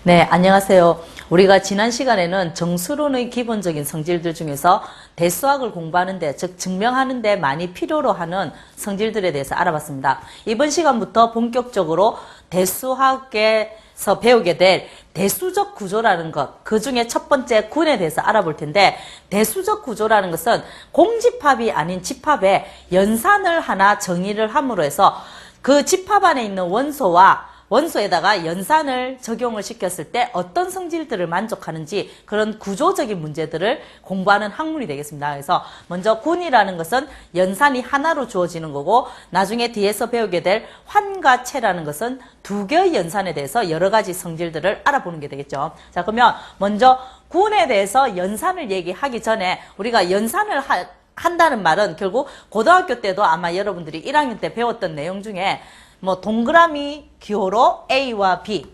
네, 안녕하세요. 우리가 지난 시간에는 정수론의 기본적인 성질들 중에서 대수학을 공부하는데, 즉 증명하는데 많이 필요로 하는 성질들에 대해서 알아봤습니다. 이번 시간부터 본격적으로 대수학에서 배우게 될 대수적 구조라는 것, 그 중에 첫 번째 군에 대해서 알아볼 텐데, 대수적 구조라는 것은 공집합이 아닌 집합에 연산을 하나 정의를 함으로 해서 그 집합 안에 있는 원소에다가 연산을 적용을 시켰을 때 어떤 성질들을 만족하는지 그런 구조적인 문제들을 공부하는 학문이 되겠습니다. 그래서 먼저 군이라는 것은 연산이 하나로 주어지는 거고, 나중에 뒤에서 배우게 될 환과 체라는 것은 두 개의 연산에 대해서 여러 가지 성질들을 알아보는 게 되겠죠. 자, 그러면 먼저 군에 대해서 연산을 얘기하기 전에 우리가 연산을 한다는 말은 결국 고등학교 때도 아마 여러분들이 1학년 때 배웠던 내용 중에 뭐 동그라미 기호로 A와 B,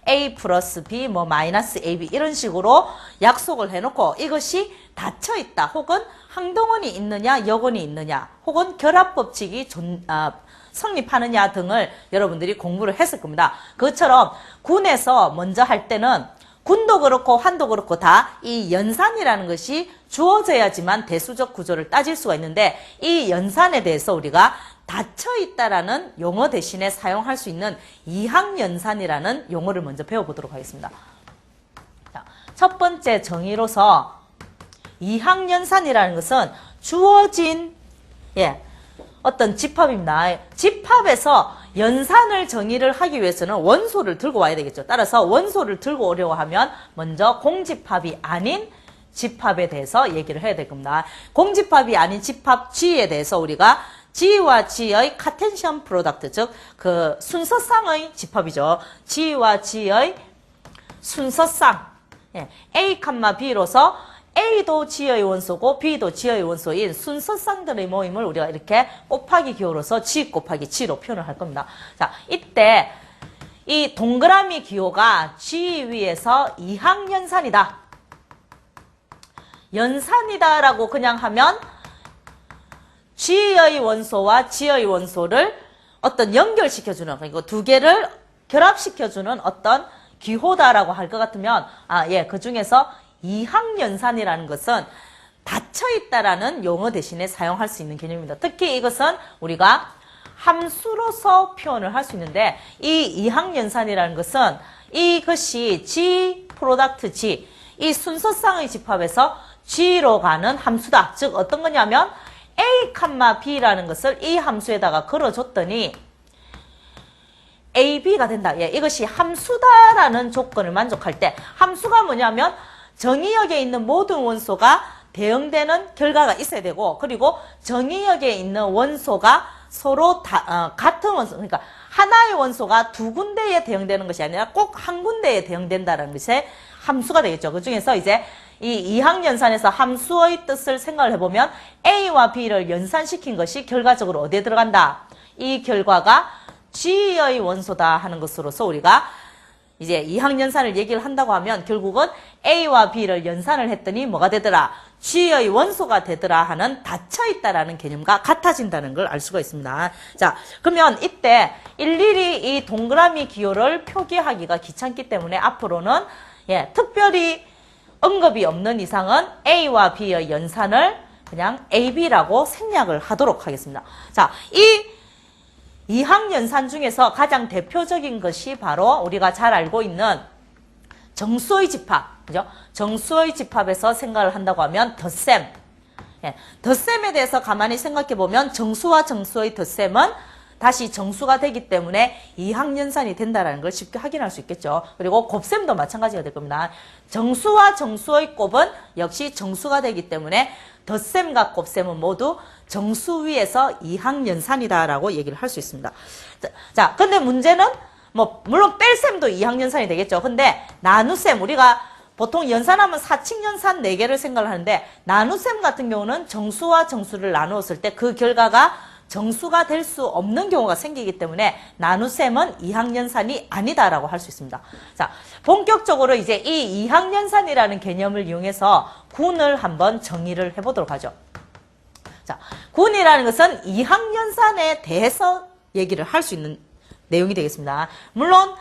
A 플러스 B, 뭐 마이너스 AB 이런 식으로 약속을 해놓고 이것이 닫혀 있다, 혹은 항동원이 있느냐, 역원이 있느냐, 혹은 결합법칙이 성립하느냐 등을 여러분들이 공부를 했을 겁니다. 그것처럼 군에서 먼저 할 때는 군도 그렇고 환도 그렇고 다 이 연산이라는 것이 주어져야지만 대수적 구조를 따질 수가 있는데, 이 연산에 대해서 우리가 닫혀 있다라는 용어 대신에 사용할 수 있는 이항연산이라는 용어를 먼저 배워보도록 하겠습니다. 자, 첫 번째 정의로서 이항연산이라는 것은 주어진 어떤 집합입니다. 집합에서 연산을 정의를 하기 위해서는 원소를 들고 와야 되겠죠. 따라서 원소를 들고 오려고 하면 먼저 공집합이 아닌 집합에 대해서 얘기를 해야 될 겁니다. 공집합이 아닌 집합 G에 대해서 우리가 G와 G의 카텐션 프로덕트, 즉 그 순서쌍의 집합이죠. G와 G의 순서쌍, A, B로서 A도 G의 원소고 B도 G의 원소인 순서쌍들의 모임을 우리가 이렇게 곱하기 기호로서 G 곱하기 G로 표현을 할 겁니다. 자, 이때 이 동그라미 기호가 G 위에서 이항연산이다, 연산이다라고 그냥 하면 G의 원소와 G의 원소를 어떤 연결시켜주는, 그러니까 두 개를 결합시켜주는 어떤 기호다라고 할 것 같으면, 그 중에서 이항연산이라는 것은 닫혀있다라는 용어 대신에 사용할 수 있는 개념입니다. 특히 이것은 우리가 함수로서 표현을 할 수 있는데, 이 이항연산이라는 것은 이것이 G 프로덕트 G, 이 순서쌍의 집합에서 G로 가는 함수다. 즉 어떤 거냐면 A, B라는 것을 이 함수에다가 걸어줬더니 AB가 된다. 이것이 함수다라는 조건을 만족할 때, 함수가 뭐냐면 정의역에 있는 모든 원소가 대응되는 결과가 있어야 되고, 그리고 정의역에 있는 원소가 서로 같은 원소, 그러니까 하나의 원소가 두 군데에 대응되는 것이 아니라 꼭 한 군데에 대응된다는 것이 함수가 되겠죠. 그 중에서 이제 이 이항연산에서 함수의 뜻을 생각을 해보면 A와 B를 연산시킨 것이 결과적으로 어디에 들어간다? 이 결과가 G의 원소다 하는 것으로서 우리가 이제 이항연산을 얘기를 한다고 하면 결국은 A와 B를 연산을 했더니 뭐가 되더라? G의 원소가 되더라 하는 닫혀있다라는 개념과 같아진다는 걸 알 수가 있습니다. 자, 그러면 이때 일일이 이 동그라미 기호를 표기하기가 귀찮기 때문에 앞으로는 특별히 언급이 없는 이상은 A와 B의 연산을 그냥 AB라고 생략을 하도록 하겠습니다. 자, 이 이항연산 중에서 가장 대표적인 것이 바로 우리가 잘 알고 있는 정수의 집합, 그죠? 정수의 집합에서 생각을 한다고 하면 덧셈. 덧셈에 대해서 가만히 생각해 보면 정수와 정수의 덧셈은 다시 정수가 되기 때문에 이항연산이 된다는 걸 쉽게 확인할 수 있겠죠. 그리고 곱셈도 마찬가지가 될 겁니다. 정수와 정수의 곱은 역시 정수가 되기 때문에 덧셈과 곱셈은 모두 정수 위에서 이항연산이다라고 얘기를 할 수 있습니다. 자, 근데 문제는 물론 뺄셈도 이항연산이 되겠죠. 근데 나눗셈, 우리가 보통 연산하면 사칙연산 4개를 생각을 하는데, 나눗셈 같은 경우는 정수와 정수를 나누었을 때 그 결과가 정수가 될 수 없는 경우가 생기기 때문에 나눗셈은 이항연산이 아니다라고 할 수 있습니다. 자, 본격적으로 이제 이 이항연산이라는 개념을 이용해서 군을 한번 정의를 해보도록 하죠. 자, 군이라는 것은 이항연산에 대해서 얘기를 할 수 있는 내용이 되겠습니다. 물론